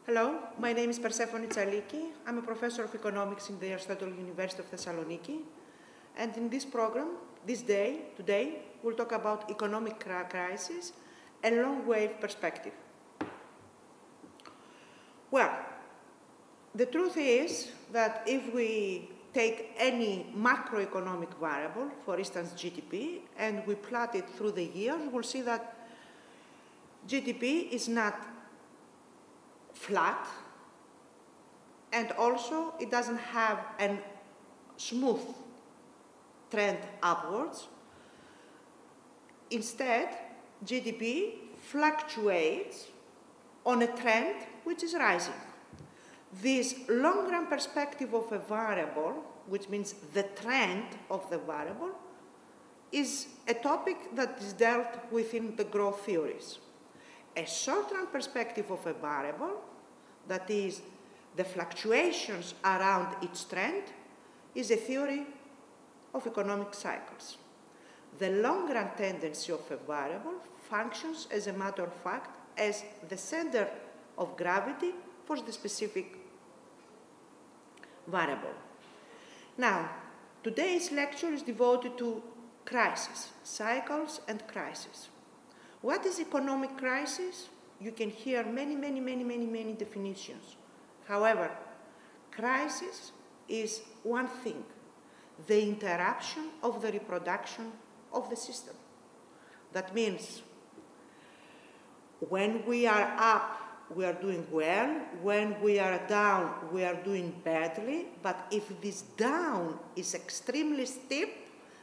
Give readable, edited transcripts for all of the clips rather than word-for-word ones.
Hello, my name is Persephone Tsaliki. I'm a professor of economics in the Aristotle University of Thessaloniki. And in this program, today, we'll talk about economic crisis and long-wave perspective. Well, the truth is that if we take any macroeconomic variable, for instance GDP, and we plot it through the years, we'll see that GDP is not flat, and also it doesn't have a smooth trend upwards. Instead, GDP fluctuates on a trend which is rising. This long-run perspective of a variable, which means the trend of the variable, is a topic that is dealt within the growth theories. A short-run perspective of a variable, that is, the fluctuations around its trend, is a theory of economic cycles. The long-run tendency of a variable functions, as a matter of fact, as the center of gravity for the specific variable. Now, today's lecture is devoted to crisis, cycles and crisis. What is economic crisis? You can hear many definitions. However, crisis is one thing, the interruption of the reproduction of the system. That means when we are up, we are doing well. When we are down, we are doing badly. But if this down is extremely steep,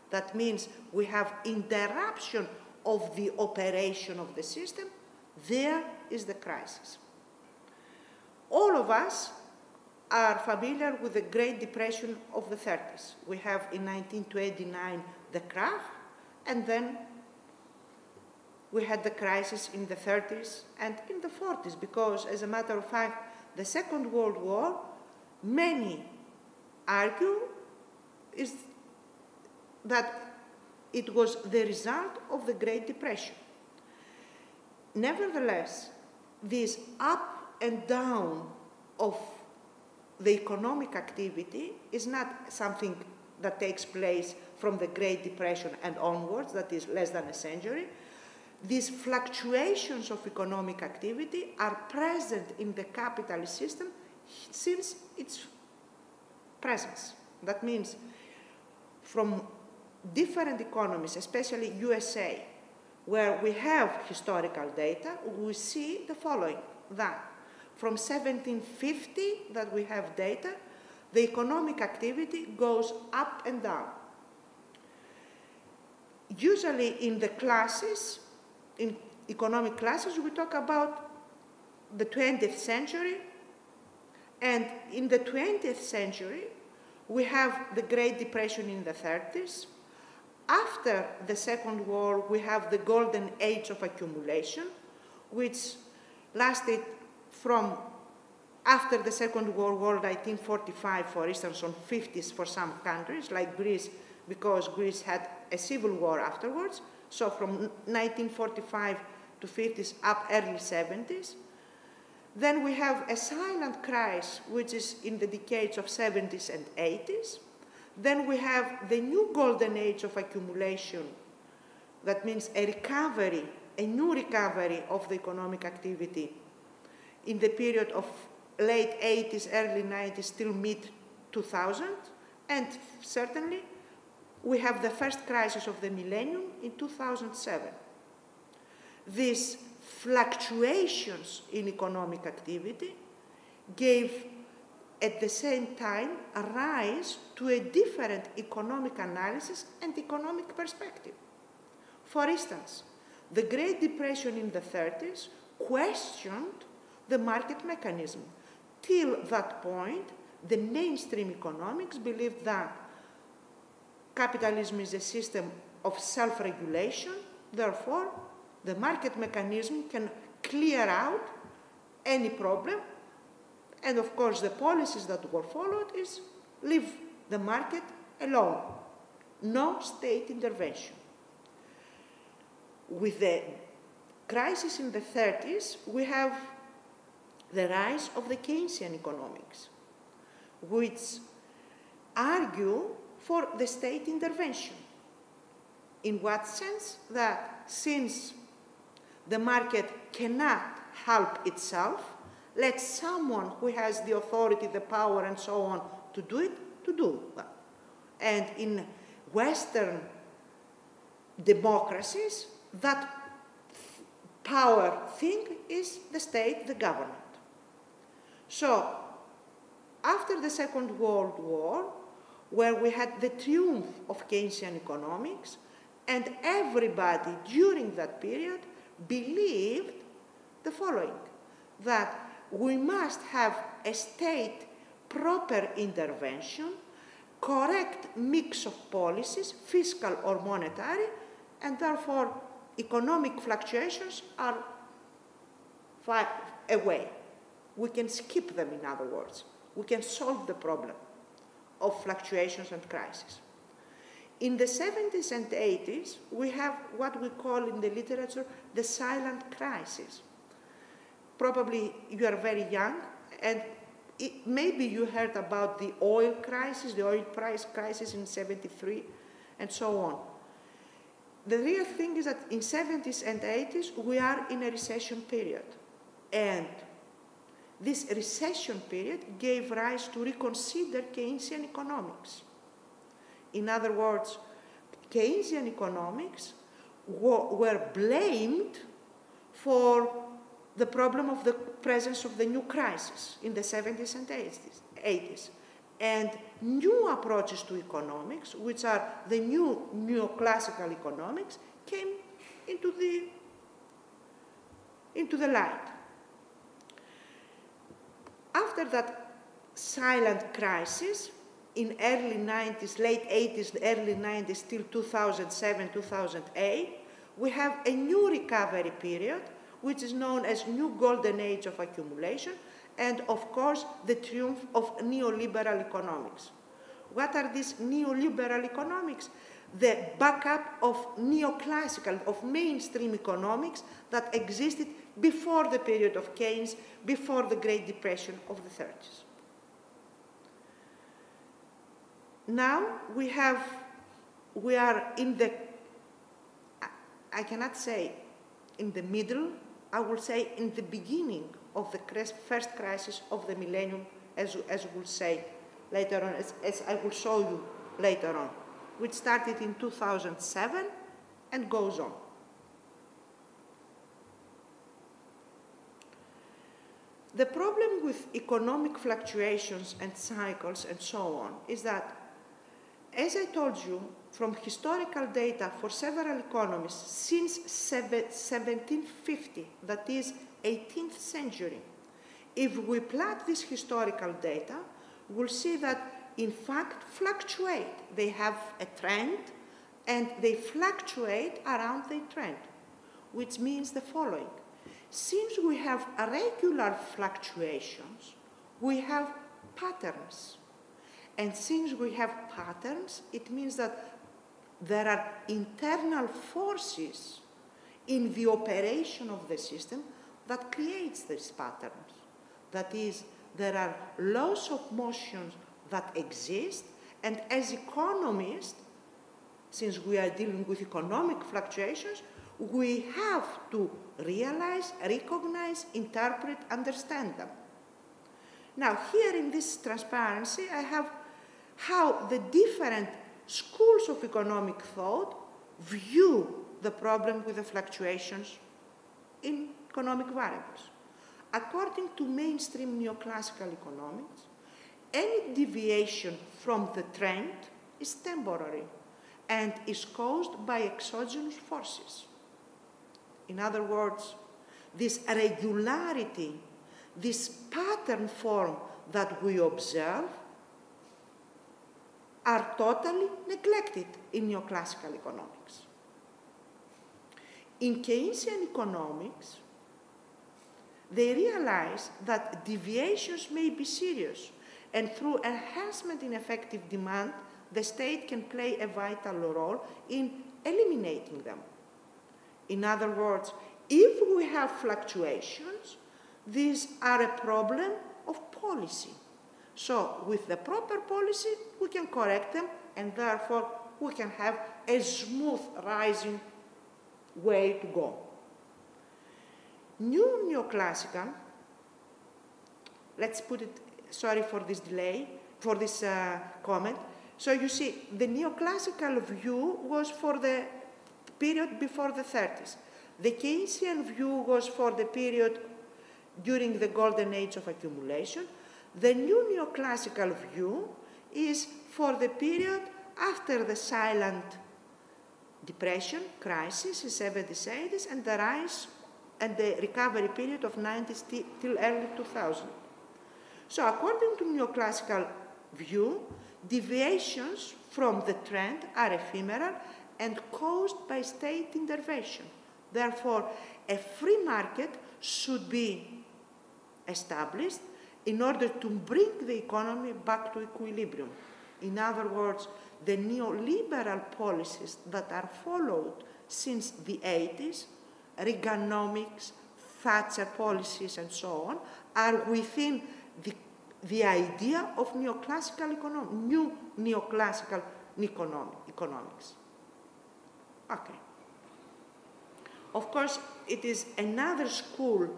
that means we have interruption of the operation of the system. There is the crisis. All of us are familiar with the Great Depression of the 30s. We have in 1929 the crash, and then we had the crisis in the 30s and in the 40s, because, as a matter of fact, the Second World War, many argue, is that it was the result of the Great Depression. Nevertheless, this up and down of the economic activity is not something that takes place from the Great Depression and onwards, that is less than a century. These fluctuations of economic activity are present in the capitalist system since its presence. That means from different economies, especially USA, where we have historical data, we see the following, that from 1750 that we have data, the economic activity goes up and down. Usually in the classes, in economic classes, we talk about the 20th century, and in the 20th century, we have the Great Depression in the 30s. After the Second War, we have the golden age of accumulation, which lasted from after the Second World War, 1945, for instance, on 50s for some countries, like Greece, because Greece had a civil war afterwards. So from 1945 to 50s up early 70s. Then we have a silent crisis, which is in the decades of 70s and 80s. Then we have the new golden age of accumulation. That means a recovery, a new recovery of the economic activity in the period of late 80s, early 90s, till mid-2000. And certainly, we have the first crisis of the millennium in 2007. These fluctuations in economic activity gave, at the same time, a rise to a different economic analysis and economic perspective. For instance, the Great Depression in the 30s questioned the market mechanism. Till that point, the mainstream economics believed that capitalism is a system of self-regulation, therefore, the market mechanism can clear out any problem, and of course the policies that were followed is leave the market alone, no state intervention. With the crisis in the 30s, we have the rise of the Keynesian economics, which argue for the state intervention. In what sense? That since the market cannot help itself, let someone who has the authority, the power, and so on to do it, to do that. And in Western democracies, that power thing is the state, the government. So, after the Second World War, where we had the triumph of Keynesian economics, and everybody during that period believed the following, that we must have a state proper intervention, correct mix of policies, fiscal or monetary, and therefore economic fluctuations are far away. We can skip them, in other words. We can solve the problem of fluctuations and crises. In the 70s and 80s, we have what we call in the literature the silent crisis. Probably you are very young, and maybe you heard about the oil crisis, the oil price crisis in 73, and so on. The real thing is that in 70s and 80s, we are in a recession period. And this recession period gave rise to reconsider Keynesian economics. In other words, Keynesian economics were blamed for the problem of the presence of the new crisis in the 70s and 80s. And new approaches to economics, which are the new neoclassical economics, came into the light. After that silent crisis, in early 90s, late 80s, early 90s, till 2007, 2008, we have a new recovery period, which is known as New Golden Age of Accumulation, and of course, the triumph of neoliberal economics. What are these neoliberal economics? The backup of neoclassical, of mainstream economics that existed before the period of Keynes, before the Great Depression of the 30s. Now we are in the, I cannot say in the middle, I will say in the beginning of the first crisis of the millennium, as we'll say later on, as I will show you later on, which started in 2007 and goes on. The problem with economic fluctuations and cycles and so on is that, as I told you, from historical data for several economies since 1750, that is 18th century, if we plot this historical data, we'll see that in fact fluctuate. They have a trend and they fluctuate around the trend, which means the following. Since we have regular fluctuations, we have patterns. And since we have patterns, it means that there are internal forces in the operation of the system that creates these patterns. That is, there are laws of motion that exist, and as economists, since we are dealing with economic fluctuations, we have to realize, recognize, interpret, understand them. Now, here in this transparency, I have how the different schools of economic thought view the problem with the fluctuations in economic variables. According to mainstream neoclassical economics, any deviation from the trend is temporary and is caused by exogenous forces. In other words, this regularity, this pattern form that we observe are totally neglected in neoclassical economics. In Keynesian economics, they realize that deviations may be serious, and through enhancement in effective demand, the state can play a vital role in eliminating them. In other words, if we have fluctuations, these are a problem of policy. So with the proper policy, we can correct them, and therefore we can have a smooth rising way to go. New neoclassical, let's put it, sorry for this delay, for this comment. So you see, the neoclassical view was for the period before the 30s. The Keynesian view was for the period during the golden age of accumulation. The new neoclassical view is for the period after the silent depression crisis in 70s, 80s, and the rise and the recovery period of 90s till early 2000. So according to neoclassical view, deviations from the trend are ephemeral and caused by state intervention. Therefore, a free market should be established in order to bring the economy back to equilibrium. In other words, the neoliberal policies that are followed since the 80s, Reaganomics, Thatcher policies, and so on, are within the idea of neoclassical economics, new neoclassical economics. Okay. Of course, it is another school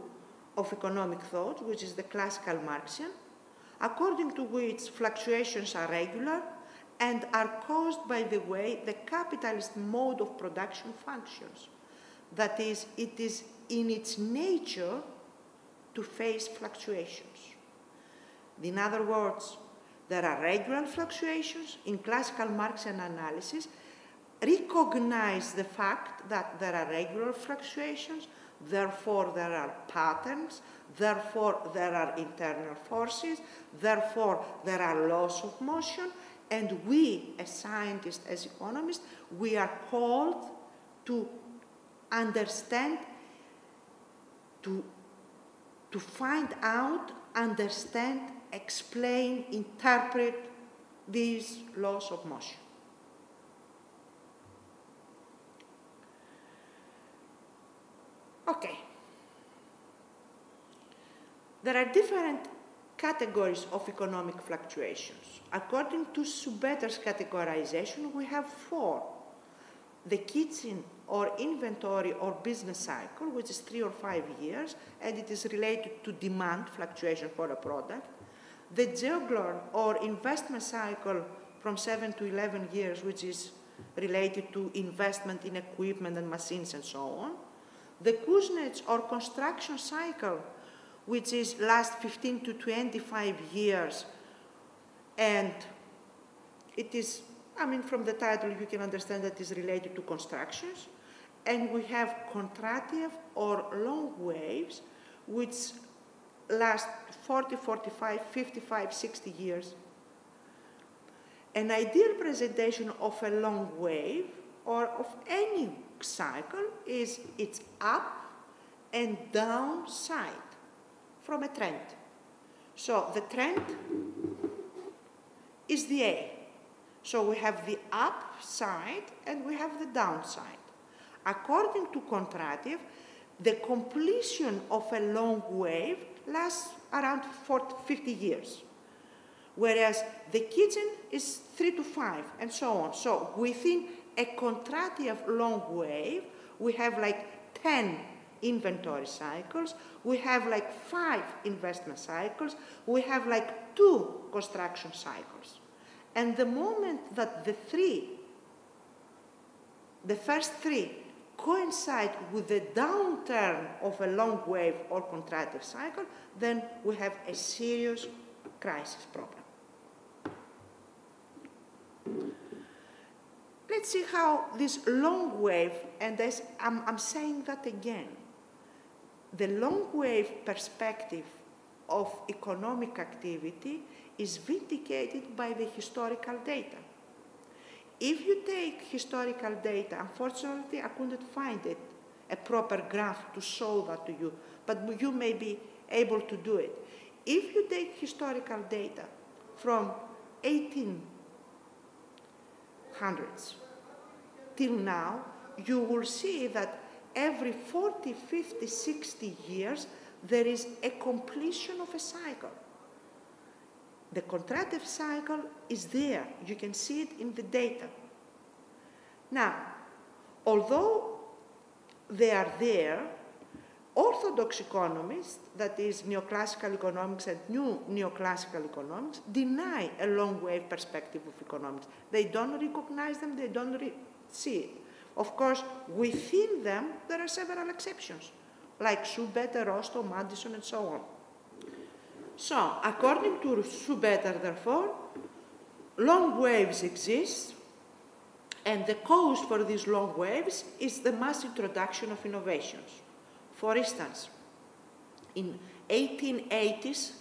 of economic thought, which is the classical Marxian, according to which fluctuations are regular and are caused by the way the capitalist mode of production functions. That is, it is in its nature to face fluctuations. In other words, there are regular fluctuations. In classical Marxian analysis, recognize the fact that there are regular fluctuations, therefore there are patterns, therefore there are internal forces, therefore there are laws of motion, and we, as scientists, as economists, we are called to understand, to find out, understand, explain, interpret these laws of motion. Okay. There are different categories of economic fluctuations. According to Schumpeter's categorization, we have four. The kitchen or inventory or business cycle, which is 3 or 5 years, and it is related to demand fluctuation for a product. The Geogloan or investment cycle from 7 to 11 years, which is related to investment in equipment and machines and so on. The Kuznets or construction cycle, which is last 15 to 25 years, and it is, I mean, from the title you can understand that it is related to constructions. And we have Kondratiev or long waves, which last 40, 45, 55, 60 years. An ideal presentation of a long wave or of any cycle is its up and down side from a trend. So the trend is the A. So we have the up side and we have the down side. According to Kondratiev, the completion of a long wave lasts around 50 years, whereas the kitchen is 3 to 5, and so on. So within a Kondratiev long wave, we have like 10 inventory cycles, we have like 5 investment cycles, we have like 2 construction cycles. And the moment that the first 3 coincide with the downturn of a long wave or Kondratiev cycle, then we have a serious crisis problem. Let's see how this long wave, and I'm saying that again, the long wave perspective of economic activity is vindicated by the historical data. If you take historical data, unfortunately I couldn't find it, a proper graph to show that to you, but you may be able to do it. If you take historical data from 1800s till now, you will see that every 40, 50, 60 years, there is a completion of a cycle. The contractive cycle is there. You can see it in the data. Now, although they are there, orthodox economists, that is neoclassical economics and new neoclassical economics, deny a long wave perspective of economics. They don't recognize them, they don't see it. Of course, within them, there are several exceptions, like Schumpeter, Rostow, Madison, and so on. So, according to Schumpeter, therefore, long waves exist, and the cause for these long waves is the mass introduction of innovations. For instance, in 1880s,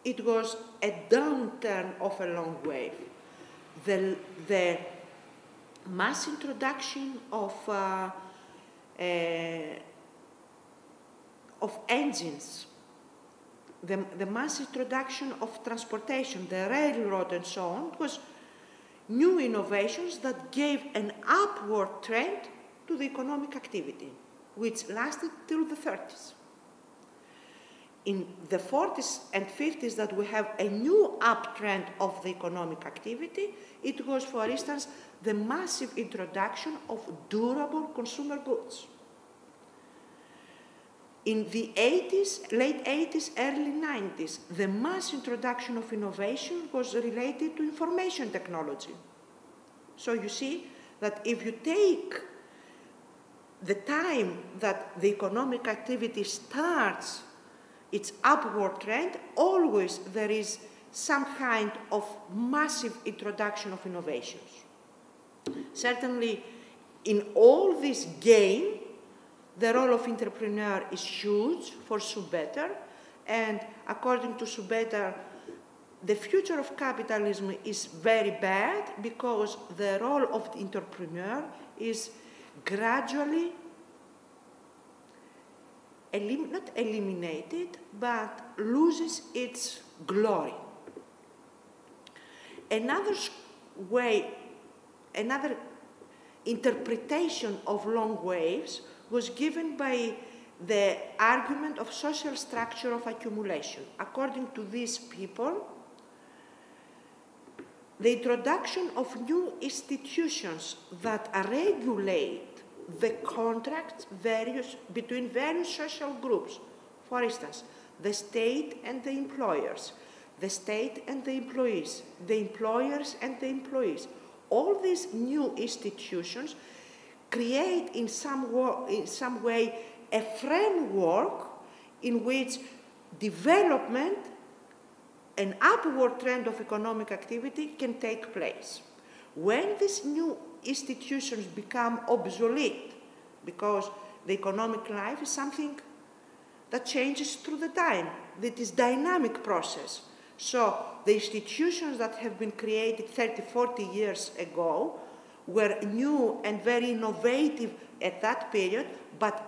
it was a downturn of a long wave. The mass introduction of engines, the mass introduction of transportation, the railroad and so on, was new innovations that gave an upward trend to the economic activity, which lasted till the 30s. In the 40s and 50s that we have a new uptrend of the economic activity, it was, for instance, the massive introduction of durable consumer goods. In the 80s, late 80s, early 90s, the mass introduction of innovation was related to information technology. So you see that if you take the time that the economic activity starts its upward trend, always there is some kind of massive introduction of innovations. Certainly, in all this game, the role of entrepreneur is huge for Schumpeter, and according to Schumpeter, the future of capitalism is very bad because the role of the entrepreneur is gradually not eliminated, but loses its glory. Another way, another interpretation of long waves was given by the argument of social structure of accumulation. According to these people, the introduction of new institutions that regulate the contracts between various social groups, for instance, the state and the employers, the state and the employees, the employers and the employees. All these new institutions create in some way a framework in which development, an upward trend of economic activity can take place. When these new institutions become obsolete, because the economic life is something that changes through the time, that is dynamic process. So the institutions that have been created 30, 40 years ago were new and very innovative at that period, but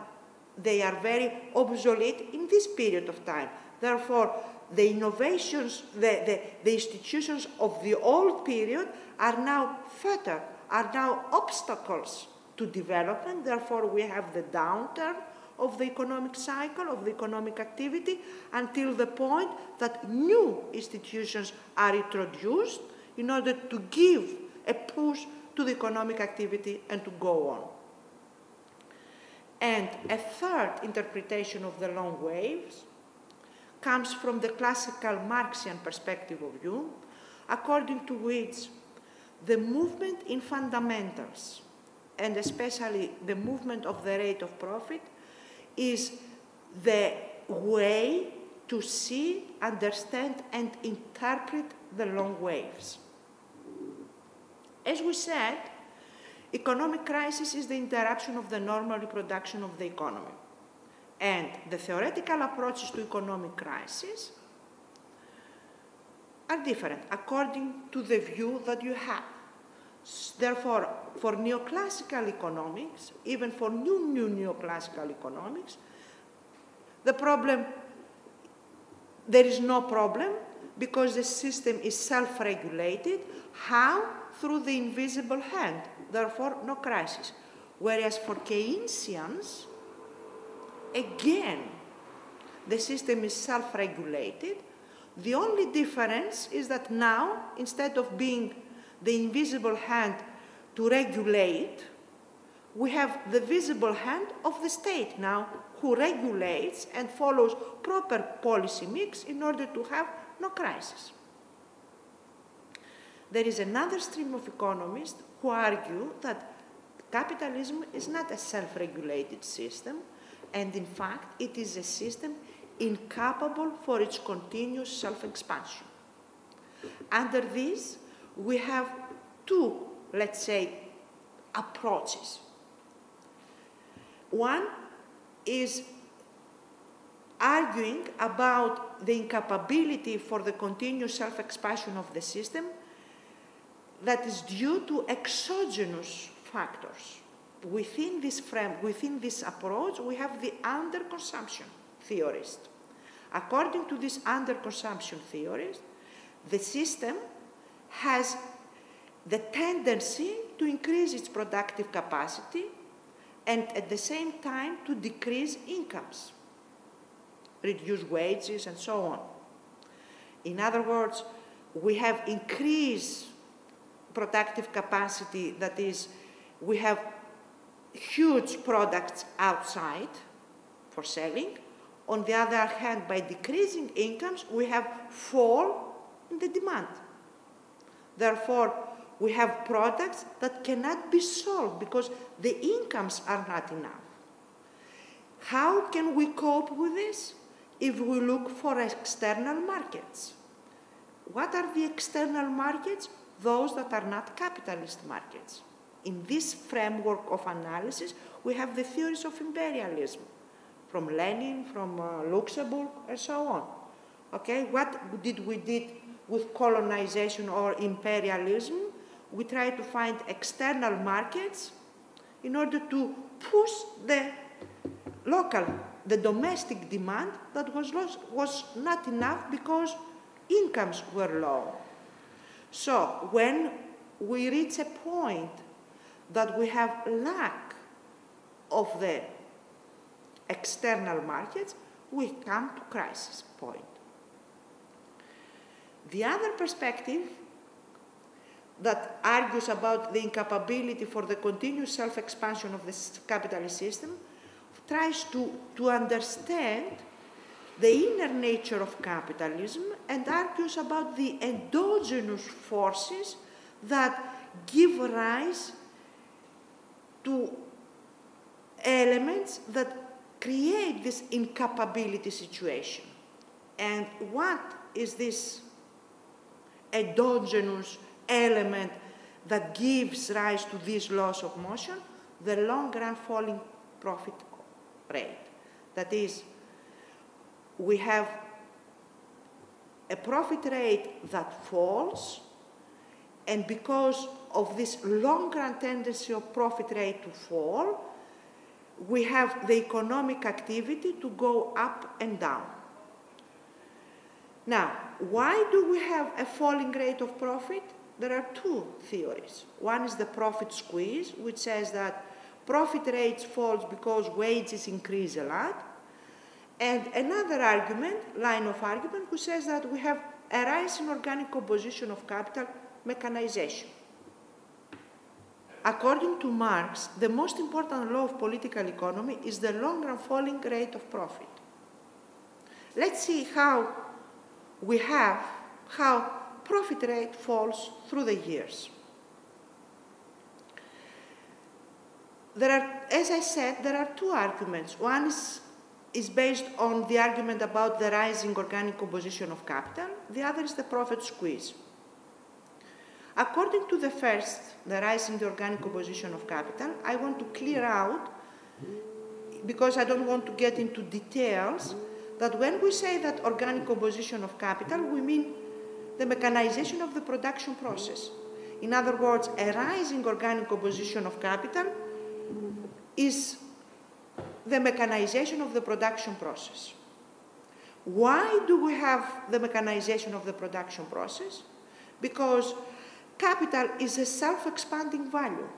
they are very obsolete in this period of time. Therefore, the innovations, the institutions of the old period are now fatal, are now obstacles to development. Therefore, we have the downturn of the economic cycle, of the economic activity, until the point that new institutions are introduced in order to give a push to the economic activity and to go on. And a third interpretation of the long waves comes from the classical Marxian perspective of view, according to which the movement in fundamentals, and especially the movement of the rate of profit, is the way to see, understand, and interpret the long waves. As we said, economic crisis is the interruption of the normal reproduction of the economy. And the theoretical approaches to economic crisis are different according to the view that you have. Therefore, for neoclassical economics, even for new neoclassical economics, there is no problem because the system is self-regulated. How? Through the invisible hand. Therefore, no crisis. Whereas for Keynesians, again, the system is self-regulated. The only difference is that now, instead of being the invisible hand to regulate, we have the visible hand of the state now, who regulates and follows proper policy mix in order to have no crisis. There is another stream of economists who argue that capitalism is not a self-regulated system, and in fact, it is a system incapable for its continuous self-expansion. Under this, we have two, let's say, approaches. One is arguing about the incapability for the continuous self-expansion of the system that is due to exogenous factors. Within this approach, we have the underconsumption theorist. According to this underconsumption theorist, the system has the tendency to increase its productive capacity and at the same time to decrease incomes, reduce wages, and so on. In other words, we have increased productive capacity, that is, we have huge products outside for selling. On the other hand, by decreasing incomes, we have fall in the demand. Therefore, we have products that cannot be sold because the incomes are not enough. How can we cope with this? If we look for external markets. What are the external markets? Those that are not capitalist markets. In this framework of analysis, we have the theories of imperialism, from Lenin, from Luxemburg, and so on. Okay, what did we did with colonization or imperialism? We try to find external markets in order to push the local, the domestic demand that was not enough because incomes were low. So when we reach a point that we have lack of the external markets, we come to crisis point. The other perspective that argues about the incapability for the continuous self-expansion of the capitalist system tries to understand the inner nature of capitalism and argues about the endogenous forces that give rise to elements that create this incapability situation. And what is this endogenous element that gives rise to this loss of motion? The long-run falling profit rate. That is, we have a profit rate that falls, and because of this long-run tendency of profit rate to fall, we have the economic activity to go up and down. Now, why do we have a falling rate of profit? There are two theories. One is the profit squeeze, which says that profit rates falls because wages increase a lot. And another argument, line of argument, who says that we have a rise in organic composition of capital, mechanization. According to Marx, the most important law of political economy is the long-run falling rate of profit. Let's see how profit rate falls through the years. As I said, there are two arguments. One is based on the argument about the rising organic composition of capital. The other is the profit squeeze. According to the first, the rise in the organic composition of capital, I want to clear out, because I don't want to get into details, that when we say that organic composition of capital, we mean the mechanization of the production process. In other words, a rising organic composition of capital is the mechanization of the production process. Why do we have the mechanization of the production process? Because capital is a self-expanding value.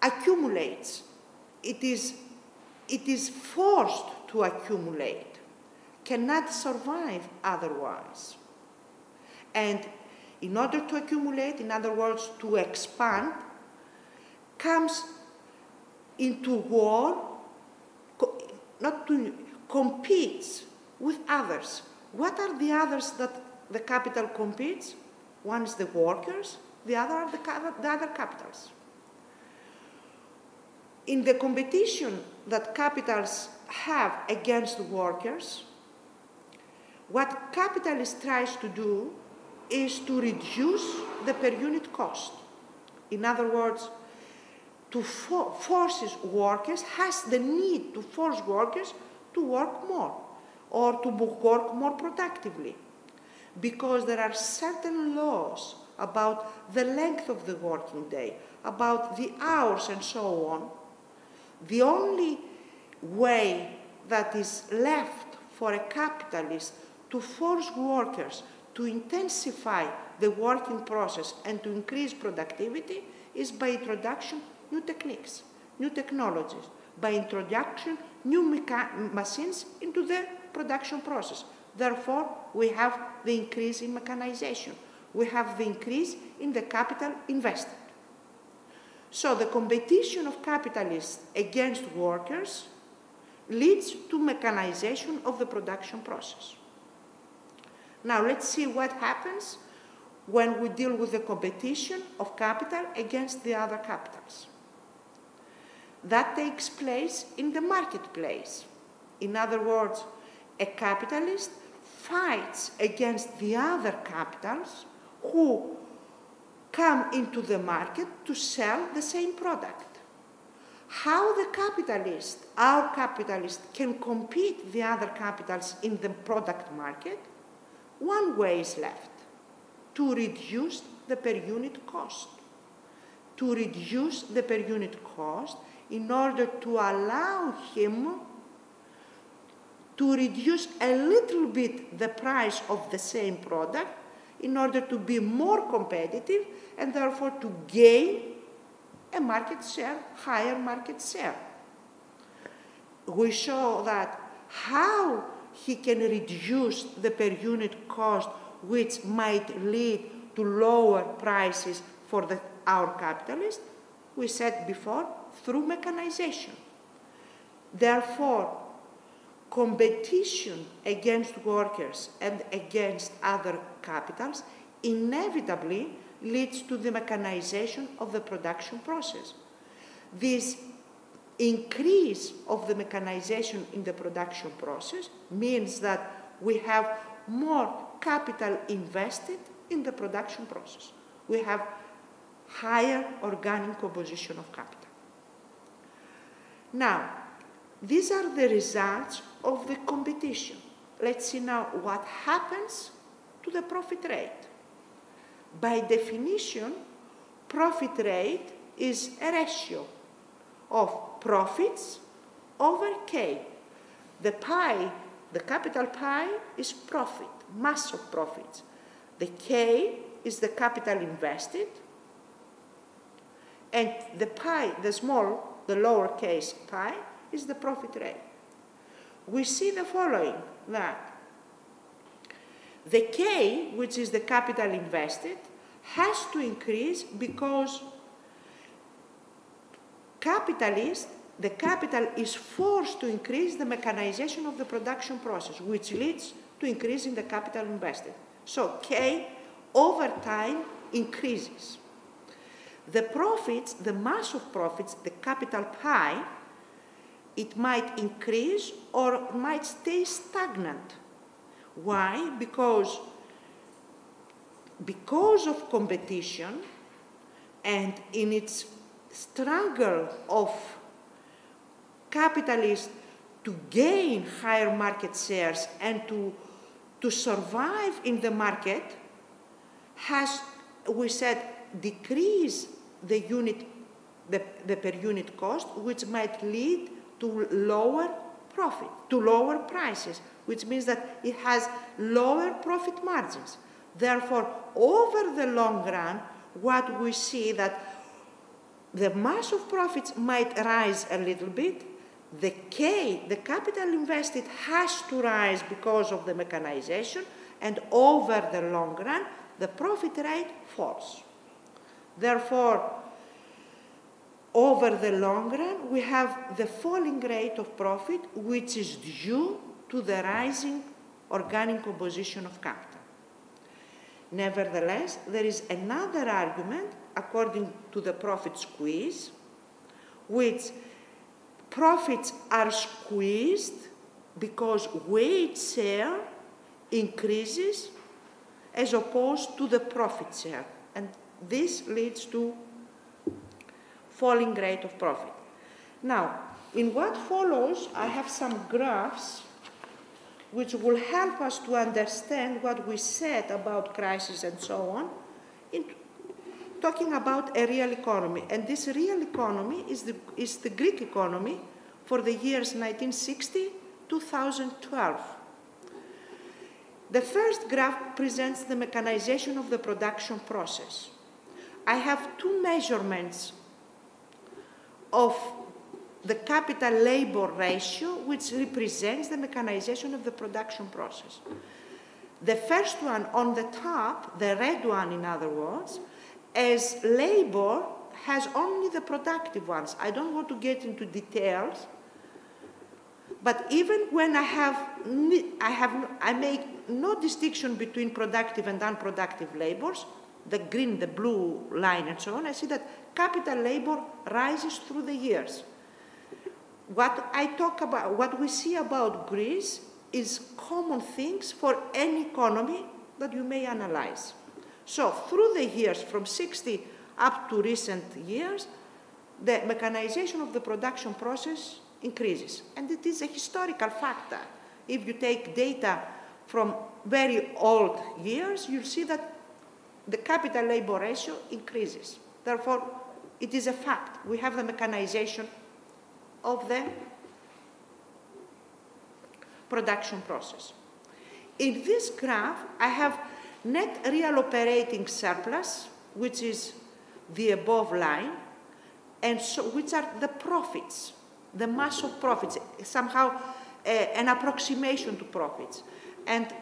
Accumulates. It is forced to accumulate, cannot survive otherwise. And in order to accumulate, in other words, to expand, comes into war, competes with others. What are the others that the capital competes? One is the workers, the other are the other capitals. In the competition that capitals have against workers, what capitalist tries to do is to reduce the per unit cost. In other words, to forces workers, has the need to force workers to work more or to work more productively, because there are certain laws about the length of the working day, about the hours and so on. The only way that is left for a capitalist to force workers to intensify the working process and to increase productivity is by introduction new techniques, new technologies, by introduction new machines into the production process. Therefore, we have the increase in mechanization. We have the increase in the capital invested. So the competition of capitalists against workers leads to mechanization of the production process. Now let's see what happens when we deal with the competition of capital against the other capitals. That takes place in the marketplace. In other words, a capitalist fights against the other capitals who come into the market to sell the same product. How the capitalist, our capitalist, can compete the other capitals in the product market? One way is left: to reduce the per unit cost. To reduce the per unit cost in order to allow him to reduce a little bit the price of the same product in order to be more competitive and therefore to gain a market share, higher market share. We show that how he can reduce the per unit cost, which might lead to lower prices for our capitalists, we said before, through mechanization. Therefore, competition against workers and against other capitals inevitably leads to the mechanization of the production process. This increase of the mechanization in the production process means that we have more capital invested in the production process. We have higher organic composition of capital. Now, these are the results of the competition. Let's see now what happens to the profit rate. By definition, profit rate is a ratio of profits over K. The pie, the capital pie, is profit, mass of profits. The K is the capital invested, and the pie, the lowercase pie, is the profit rate. We see the following, that the K, which is the capital invested, has to increase because the capital is forced to increase the mechanization of the production process, which leads to increase in the capital invested. So K over time increases. The profits, the mass of profits, the capital pie, it might increase or might stay stagnant. Why? Because of competition and in its struggle of capitalists to gain higher market shares and to survive in the market has, we said, decrease the per unit cost, which might lead to lower profit, to lower prices, which means that it has lower profit margins. Therefore, over the long run, what we see that the mass of profits might rise a little bit, the capital invested has to rise because of the mechanization, and over the long run, the profit rate falls. Therefore, over the long run, we have the falling rate of profit, which is due to the rising organic composition of capital. Nevertheless, there is another argument, according to the profit squeeze, which profits are squeezed because wage share increases as opposed to the profit share. And this leads to falling rate of profit. Now, in what follows, I have some graphs which will help us to understand what we said about crisis and so on, in talking about a real economy. And this real economy is the Greek economy for the years 1960 to 2012. The first graph presents the mechanization of the production process. I have two measurements of the capital-labor ratio, which represents the mechanization of the production process. The first one on the top, the red one in other words, as labor has only the productive ones. I don't want to get into details, but even when I make no distinction between productive and unproductive labors, the green, the blue line and so on, I see that capital labor rises through the years. What I talk about, what we see about Greece is common things for any economy that you may analyze. So through the years, from 60 up to recent years, the mechanization of the production process increases. And it is a historical factor. If you take data from very old years, you'll see that the capital labor ratio increases. Therefore, it is a fact. We have the mechanization of the production process. In this graph, I have net real operating surplus, which is the above line, and so which are the profits, the mass of profits, somehow an approximation to profits. And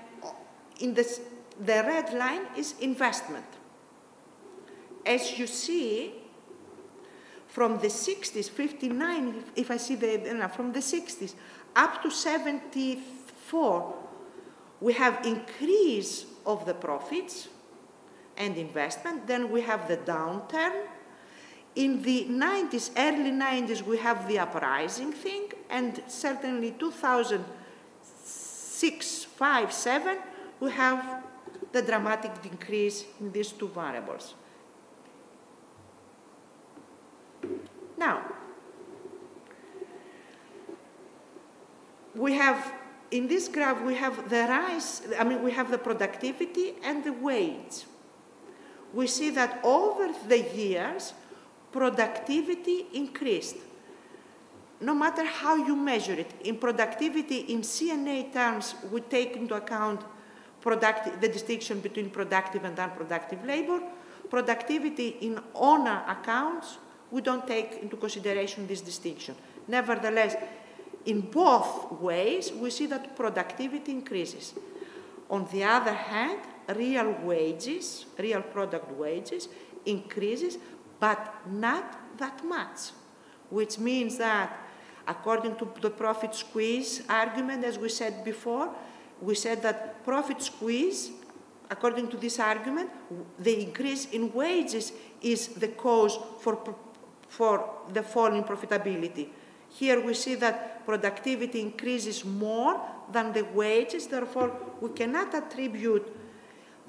in this, the red line is investment. As you see, from the 60s, 59, if I see from the 60s, up to 74, we have increase of the profits and investment. Then we have the downturn. In the 90s, early 90s, we have the uprising thing, and certainly 2006, 5, 7, we have the dramatic decrease in these two variables. Now, we have, in this graph, we have the rise, we have the productivity and the wage. We see that over the years, productivity increased. No matter how you measure it, in productivity, in CNA terms, we take into account the distinction between productive and unproductive labor. Productivity in owner accounts, we don't take into consideration this distinction. Nevertheless, in both ways, we see that productivity increases. On the other hand, real wages, real product wages, increases, but not that much, which means that according to the profit squeeze argument, as we said before, we said that profit squeeze, according to this argument, the increase in wages is the cause for the fall in profitability. Here we see that productivity increases more than the wages, therefore we cannot attribute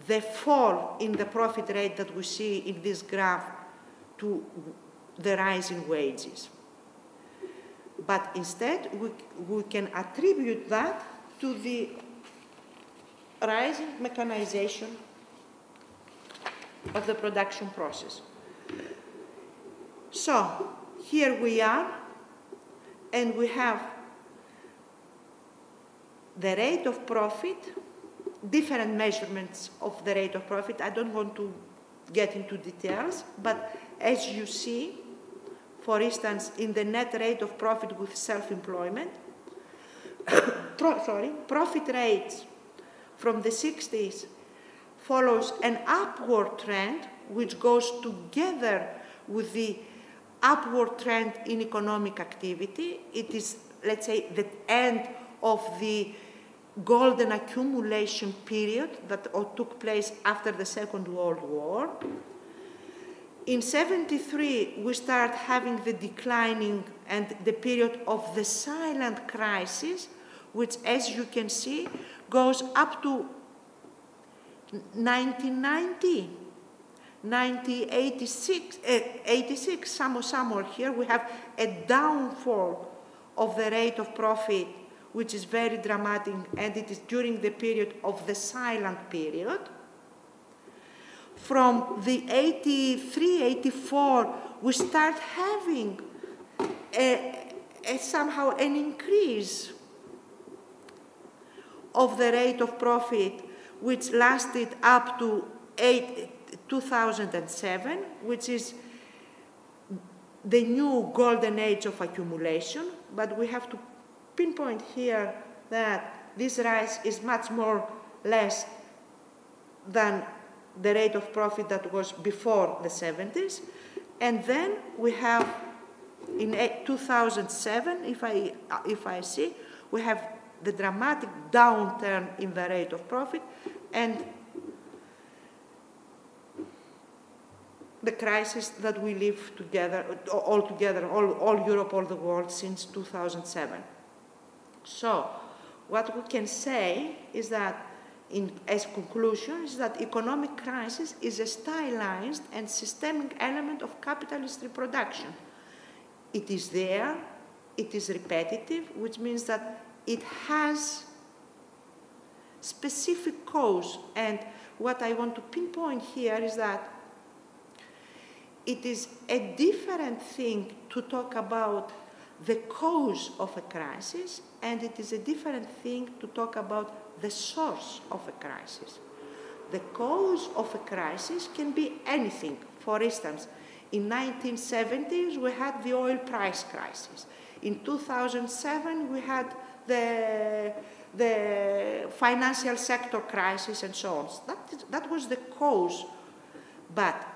the fall in the profit rate that we see in this graph to the rise in wages. But instead, we can attribute that to the rising mechanization of the production process. So, here we are, and we have the rate of profit, different measurements of the rate of profit. I don't want to get into details, but as you see, for instance, in the net rate of profit with self-employment. Profit rates from the 60s follows an upward trend which goes together with the upward trend in economic activity. It is, let's say, the end of the golden accumulation period that took place after the Second World War. In 73, we start having the declining and the period of the silent crisis, which, as you can see, goes up to 1990, 1986, 86, somewhere here, we have a downfall of the rate of profit, which is very dramatic, and it is during the period of the silent period. From the 83, 84, we start having somehow an increase of the rate of profit, which lasted up to 2007, which is the new golden age of accumulation. But we have to pinpoint here that this rise is much more less than the rate of profit that was before the 70s. And then we have, in 2007, if I see, we have the dramatic downturn in the rate of profit and the crisis that we live together, all Europe, all the world, since 2007. So, what we can say is that, as conclusion, is that economic crisis is a stylized and systemic element of capitalist reproduction. It is there, it is repetitive, which means that it has specific cause. And what I want to pinpoint here is that it is a different thing to talk about the cause of a crisis, and it is a different thing to talk about the source of a crisis. The cause of a crisis can be anything. For instance, in 1970s, we had the oil price crisis. In 2007, we had the financial sector crisis and so on. That was the cause. But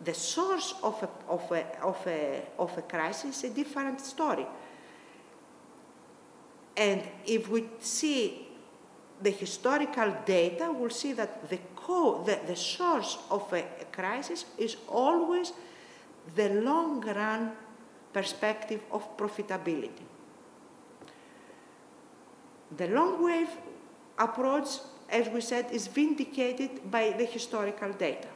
the source of a crisis is a different story. And if we see the historical data, we'll see that the source of a crisis is always the long-run perspective of profitability. The long-wave approach, as we said, is vindicated by the historical data.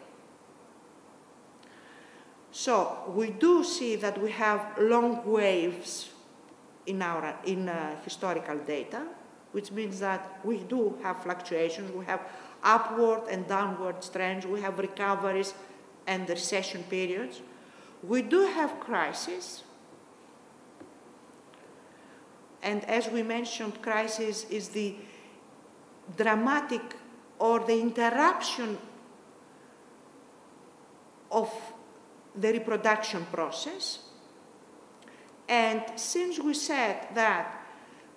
So we do see that we have long waves in historical data, which means that we do have fluctuations, we have upward and downward trends, we have recoveries and recession periods. We do have crises, and as we mentioned, crisis is the dramatic or the interruption of the reproduction process. And since we said that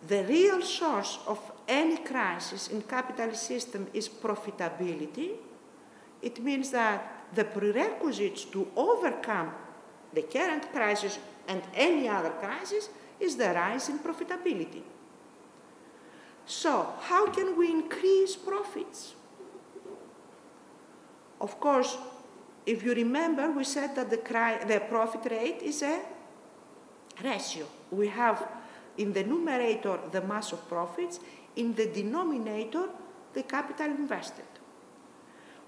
the real source of any crisis in capitalist system is profitability, it means that the prerequisites to overcome the current crisis and any other crisis is the rise in profitability. So, how can we increase profits? Of course, if you remember, we said that the profit rate is a ratio. We have in the numerator the mass of profits, in the denominator the capital invested.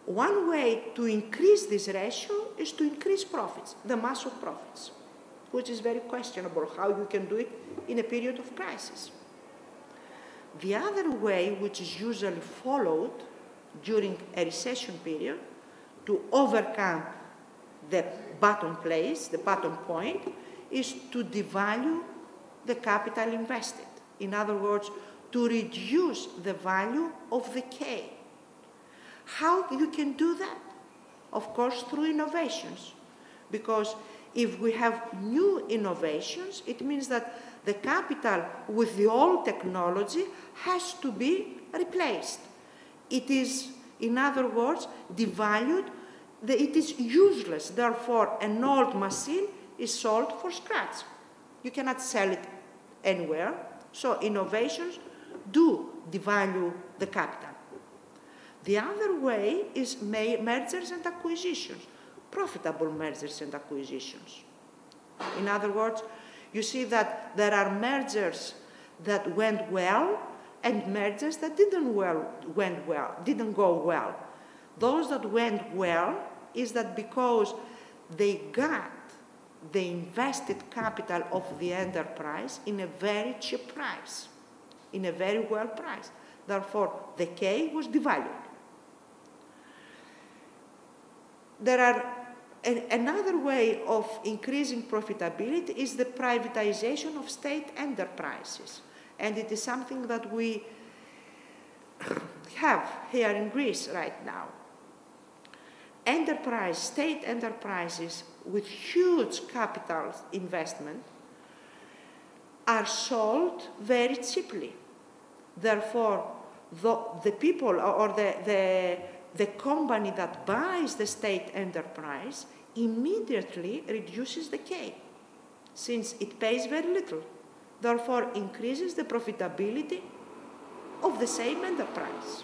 One way to increase this ratio is to increase profits, the mass of profits, which is very questionable how you can do it in a period of crisis. The other way, which is usually followed during a recession period to overcome the bottom place, the bottom point, is to devalue the capital invested. In other words, to reduce the value of the K. How you can do that? Of course, through innovations. Because If we have new innovations, it means that the capital with the old technology has to be replaced. It is, in other words, devalued. It is useless. Therefore, an old machine is sold for scratch. You cannot sell it anywhere. So innovations do devalue the capital. The other way is mergers and acquisitions, profitable mergers and acquisitions. In other words, you see that there are mergers that went well and mergers that didn't go well. Those that went well is that because they got the invested capital of the enterprise in a very cheap price, in a very well price. Therefore, the K was devalued. Another way of increasing profitability is the privatization of state enterprises. And it is something that we have here in Greece right now. State enterprises with huge capital investment are sold very cheaply. Therefore, the people or the company that buys the state enterprise immediately reduces the K, since it pays very little. Therefore, increases the profitability of the same enterprise.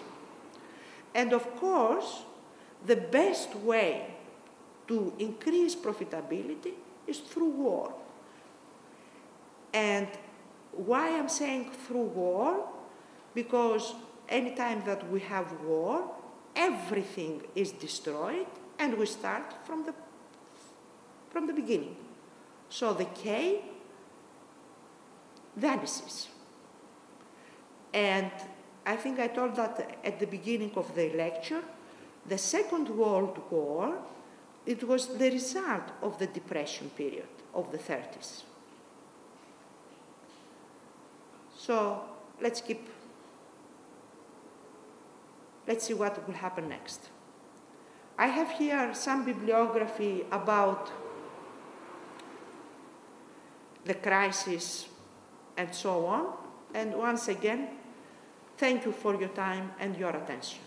And of course, the best way to increase profitability is through war. And why I'm saying through war? Because anytime that we have war, everything is destroyed and we start from the beginning. So the K vanishes. And I think I told that at the beginning of the lecture. The Second World War, it was the result of the Depression period of the 30s. So let's see what will happen next. I have here some bibliography about the crisis and so on. And once again, thank you for your time and your attention.